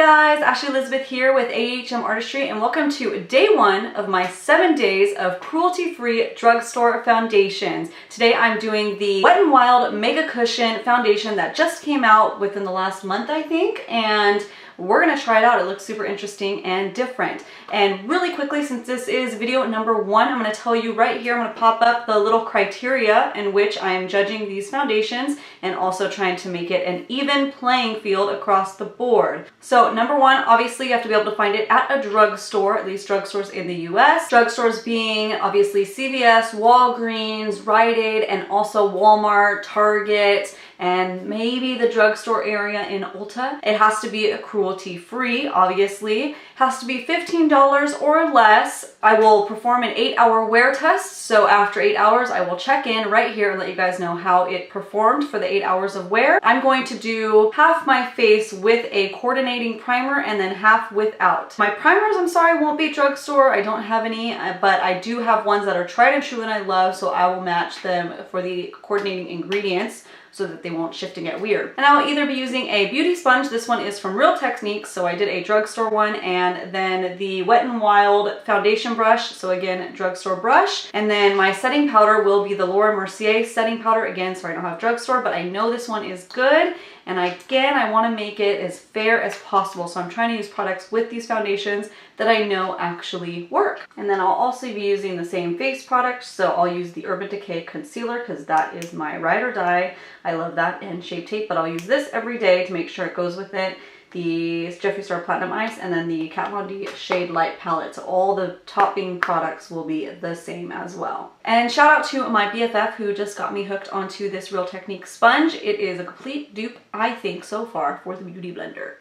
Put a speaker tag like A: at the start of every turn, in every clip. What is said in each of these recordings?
A: guys, Ashley Elizabeth here with AHM Artistry, and welcome to day 1 of my 7 days of cruelty-free drugstore foundations. Today I'm doing the Wet n Wild Mega Cushion foundation that just came out within the last month, I think, and we're gonna try it out. It looks super interesting and different. And really quickly, since this is video number 1, I'm gonna tell you right here, I'm gonna pop up the little criteria in which I am judging these foundations and also trying to make it an even playing field across the board. So number 1, obviously you have to be able to find it at a drugstore, at least drugstores in the US. Drugstores being obviously CVS, Walgreens, Rite Aid, and also Walmart, Target, and maybe the drugstore area in Ulta. It has to be cruelty-free, obviously. Has to be $15 or less. I will perform an 8-hour wear test. So after 8 hours, I will check in right here and let you guys know how it performed for the 8 hours of wear. I'm going to do half my face with a coordinating primer and then half without. My primers, I'm sorry, won't be drugstore. I don't have any, but I do have ones that are tried and true and I love, so I will match them for the coordinating ingredients so that they won't shift and get weird. And I will either be using a beauty sponge. This one is from Real Techniques, so I did a drugstore one, and then the Wet n Wild foundation brush, so again, drugstore brush. And then my setting powder will be the Mercier setting powder. Again, sorry I don't have drugstore, but I know this one is good. And again, I want to make it as fair as possible. So I'm trying to use products with these foundations that I know actually work. And then I'll also be using the same face product. So I'll use the Urban Decay concealer because that is my ride or die. I love that, and Shape Tape, but I'll use this every day to make sure it goes with it. The Jeffree Star Platinum Ice, and then the Kat Von D Shade Light Palette. So all the topping products will be the same as well. And shout out to my BFF who just got me hooked onto this Real Techniques sponge. It is a complete dupe, I think, so far for the Beauty Blender.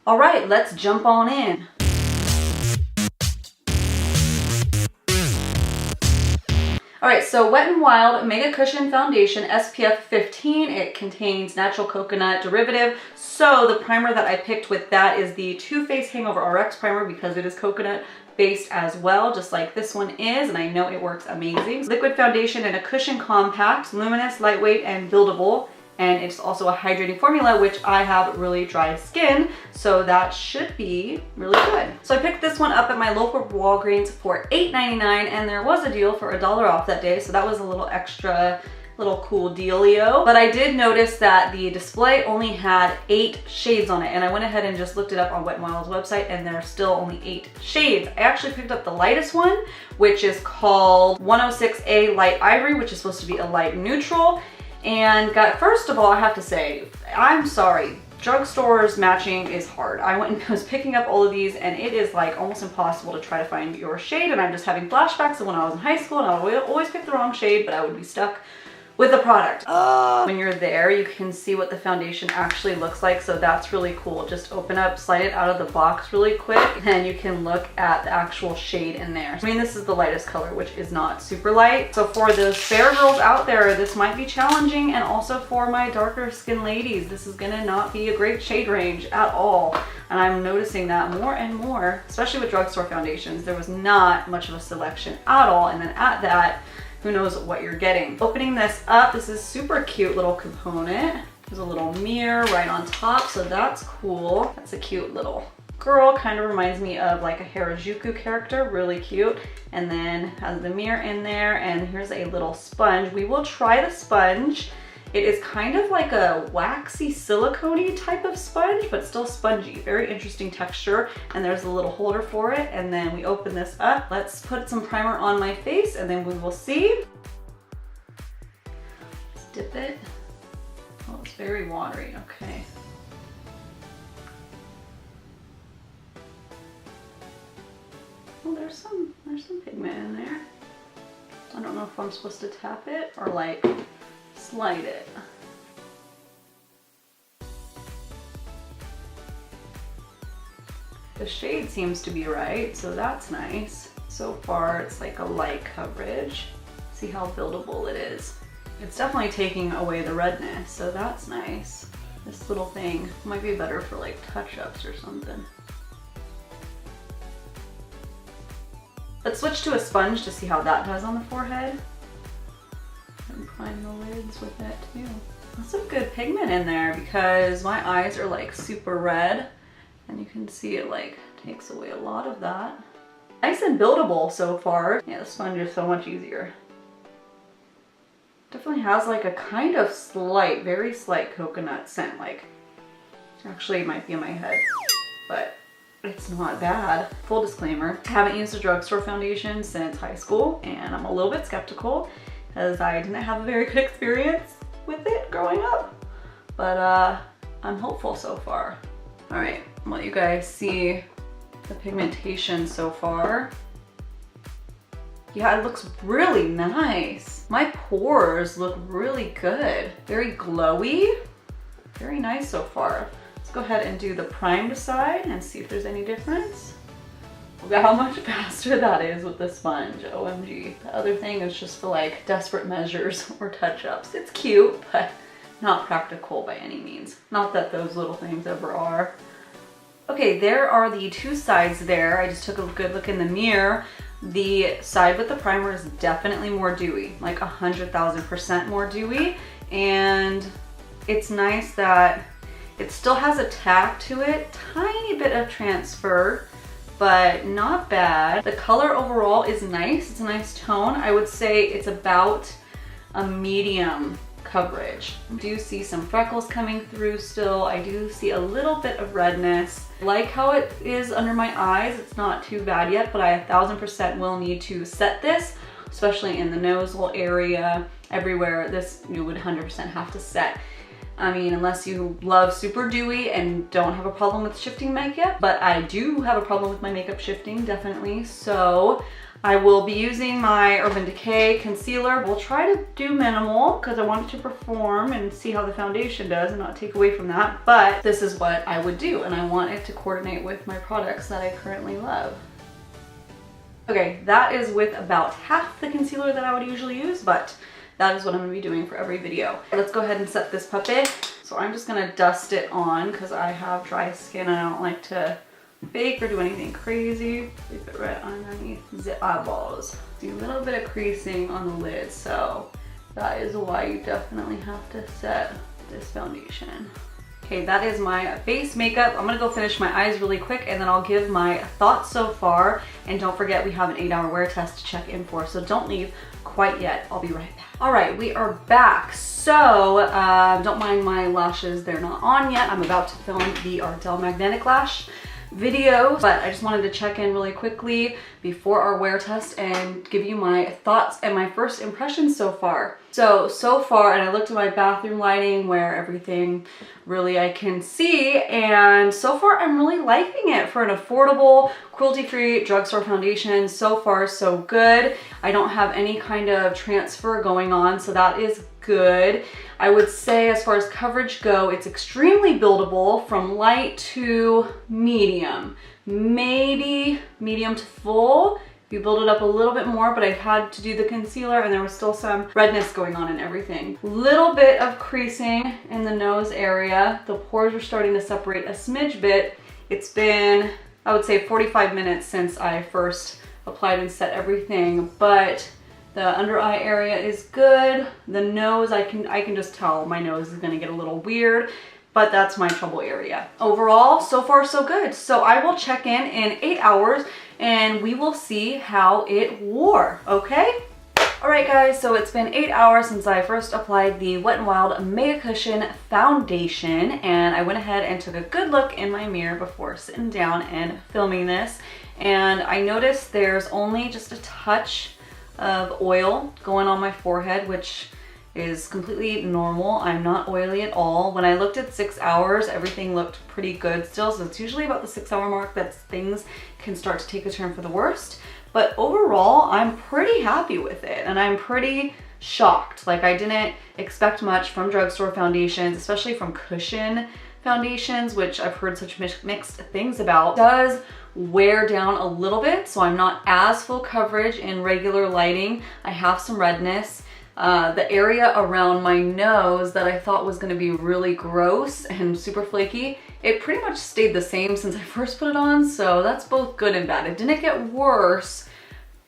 A: All right, let's jump on in. Alright, so Wet n Wild Mega Cushion Foundation SPF 15. It contains natural coconut derivative. So the primer that I picked with that is the Too Faced Hangover RX primer because it is coconut based as well, just like this one is, and I know it works amazing. Liquid foundation in a cushion compact, luminous, lightweight, and buildable. And it's also a hydrating formula, which I have really dry skin, so that should be really good. So I picked this one up at my local Walgreens for $8.99, and there was a deal for $1 off that day, so that was a little extra, little cool dealio. But I did notice that the display only had 8 shades on it, and I went ahead and just looked it up on Wet n Wild's website, and there are still only 8 shades. I actually picked up the lightest one, which is called 106A Light Ivory, which is supposed to be a light neutral. And first of all, I have to say, I'm sorry, drugstores matching is hard. I went and was picking up all of these, and it is like almost impossible to try to find your shade, and I'm just having flashbacks of when I was in high school, and I would always pick the wrong shade, but I would be stuck with the product. When you're there, you can see what the foundation actually looks like, so that's really cool. Just open up, slide it out of the box really quick, and you can look at the actual shade in there. I mean, this is the lightest color, which is not super light. So for those fair girls out there, this might be challenging, and also for my darker skin ladies, this is gonna not be a great shade range at all. And I'm noticing that more and more, especially with drugstore foundations. There was not much of a selection at all, and then at that, who knows what you're getting. Opening this up, this is super cute little component. There's a little mirror right on top, so that's cool. That's a cute little girl, kind of reminds me of like a Harajuku character, really cute. And then has the mirror in there, and here's a little sponge. We will try the sponge. It is kind of like a waxy silicone-y type of sponge, but still spongy. Very interesting texture. And there's a little holder for it. And then we open this up. Let's put some primer on my face, and then we will see. Let's dip it. Oh, it's very watery. Okay. Oh, there's some pigment in there. I don't know if I'm supposed to tap it or like slide it. The shade seems to be right, so that's nice. So far, it's like a light coverage. See how buildable it is. It's definitely taking away the redness, so that's nice. This little thing might be better for like touch-ups or something. Let's switch to a sponge to see how that does on the forehead. And prime the lids with that too. That's some good pigment in there because my eyes are like super red And you can see it like takes away a lot of that. Nice and buildable so far. Yeah, the sponge is so much easier. Definitely has like a kind of slight, very slight coconut scent. Like, actually it might be in my head, but it's not bad. Full disclaimer, I haven't used a drugstore foundation since high school, and I'm a little bit skeptical because I didn't have a very good experience with it growing up. But I'm hopeful so far. All right, I'll let you guys see the pigmentation so far. Yeah, it looks really nice. My pores look really good. Very glowy. Very nice so far. Let's go ahead and do the primed side and see if there's any difference. Look at how much faster that is with the sponge, OMG. The other thing is just for like desperate measures or touch-ups. It's cute, but not practical by any means. Not that those little things ever are. Okay, there are the two sides there. I just took a good look in the mirror. The side with the primer is definitely more dewy, like 100,000% more dewy. And it's nice that it still has a tack to it, tiny bit of transfer, but not bad. The color overall is nice. It's a nice tone. I would say it's about a medium coverage. I do see some freckles coming through still. I do see a little bit of redness. I like how it is under my eyes. It's not too bad yet, but I 1000% will need to set this, especially in the nostril area, everywhere. This you would 100% have to set. I mean, unless you love super dewy and don't have a problem with shifting makeup, but I do have a problem with my makeup shifting, definitely. So I will be using my Urban Decay concealer. We'll try to do minimal because I want it to perform and see how the foundation does and not take away from that. But this is what I would do, and I want it to coordinate with my products that I currently love. Okay, that is with about half the concealer that I would usually use, but that is what I'm gonna be doing for every video. Let's go ahead and set this puppy. So I'm just gonna dust it on because I have dry skin and I don't like to bake or do anything crazy. Leave it right underneath the eyeballs. Do a little bit of creasing on the lid, so that is why you definitely have to set this foundation. Okay, that is my base makeup. I'm gonna go finish my eyes really quick and then I'll give my thoughts so far. And don't forget, we have an 8-hour wear test to check in for, so don't leave quite yet. I'll be right back. All right, we are back. So don't mind my lashes, they're not on yet. I'm about to film the Ardell Magnetic Lash video, but I just wanted to check in really quickly before our wear test and give you my thoughts and my first impressions so far. So far, and I looked at my bathroom lighting where everything really I can see, and so far I'm really liking it for an affordable, cruelty-free drugstore foundation. So far, so good. I don't have any kind of transfer going on, so that is good. I would say as far as coverage go, it's extremely buildable from light to medium, maybe medium to full. You build it up a little bit more, but I've had to do the concealer and there was still some redness going on and everything. Little bit of creasing in the nose area. The pores are starting to separate a smidge bit. It's been, I would say, 45 minutes since I first applied and set everything, but the under eye area is good. The nose, I can just tell my nose is gonna get a little weird, but that's my trouble area. Overall, so far so good. So I will check in 8 hours and we will see how it wore, okay? All right guys, so it's been 8 hours since I first applied the Wet n Wild Mega Cushion Foundation, and I went ahead and took a good look in my mirror before sitting down and filming this. And I noticed there's only just a touch of oil going on my forehead, which is completely normal. I'm not oily at all. When I looked at 6 hours, everything looked pretty good still. So it's usually about the 6 hour mark that things can start to take a turn for the worst. But overall, I'm pretty happy with it and I'm pretty shocked. Like, I didn't expect much from drugstore foundations, especially from cushion foundations, which I've heard such mixed things about. It does wear down a little bit, so I'm not as full coverage in regular lighting. I have some redness. The area around my nose that I thought was gonna be really gross and super flaky, it pretty much stayed the same since I first put it on, so that's both good and bad. It didn't get worse,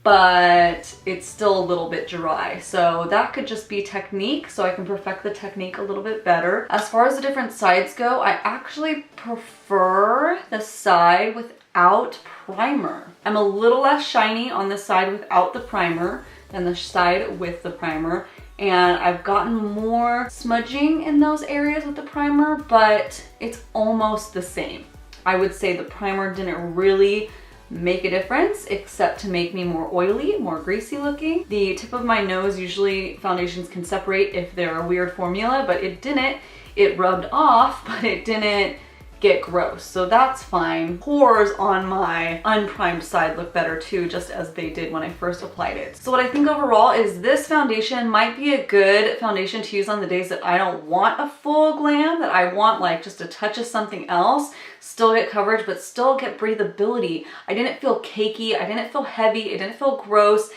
A: but it's still a little bit dry. So that could just be technique, so I can perfect the technique a little bit better. As far as the different sides go, I actually prefer the side without primer. I'm a little less shiny on the side without the primer than the side with the primer. And I've gotten more smudging in those areas with the primer, but it's almost the same. I would say the primer didn't really make a difference except to make me more oily, more greasy looking. The tip of my nose, usually foundations can separate if they're a weird formula, but it didn't. It rubbed off, but it didn't get gross, so that's fine. Pores on my unprimed side look better too, just as they did when I first applied it. So what I think overall is this foundation might be a good foundation to use on the days that I don't want a full glam, that I want like just a touch of something else, still get coverage, but still get breathability. I didn't feel cakey, I didn't feel heavy, it didn't feel gross.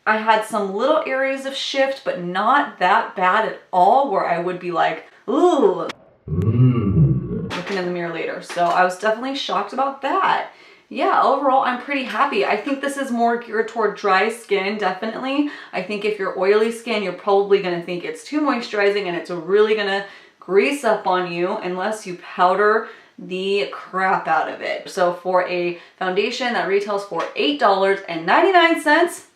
A: I had some little areas of shift, but not that bad at all where I would be like, ooh, looking in the mirror later. So I was definitely shocked about that. Yeah, overall, I'm pretty happy. I think this is more geared toward dry skin, definitely. I think if you're oily skin, you're probably gonna think it's too moisturizing and it's really gonna grease up on you unless you powder the crap out of it. So for a foundation that retails for $8.99,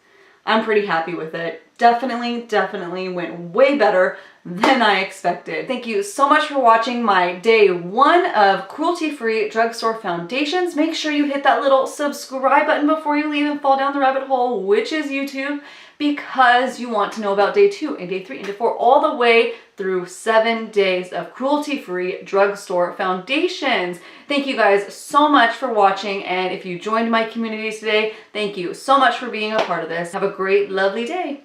A: I'm pretty happy with it. Definitely went way better than I expected. Thank you so much for watching my day 1 of cruelty-free drugstore foundations. Make sure you hit that little subscribe button before you leave and fall down the rabbit hole, which is YouTube, because you want to know about day 2 and day 3 and day 4, all the way through 7 days of cruelty-free drugstore foundations. Thank you guys so much for watching, and if you joined my community today, thank you so much for being a part of this. Have a great, lovely day.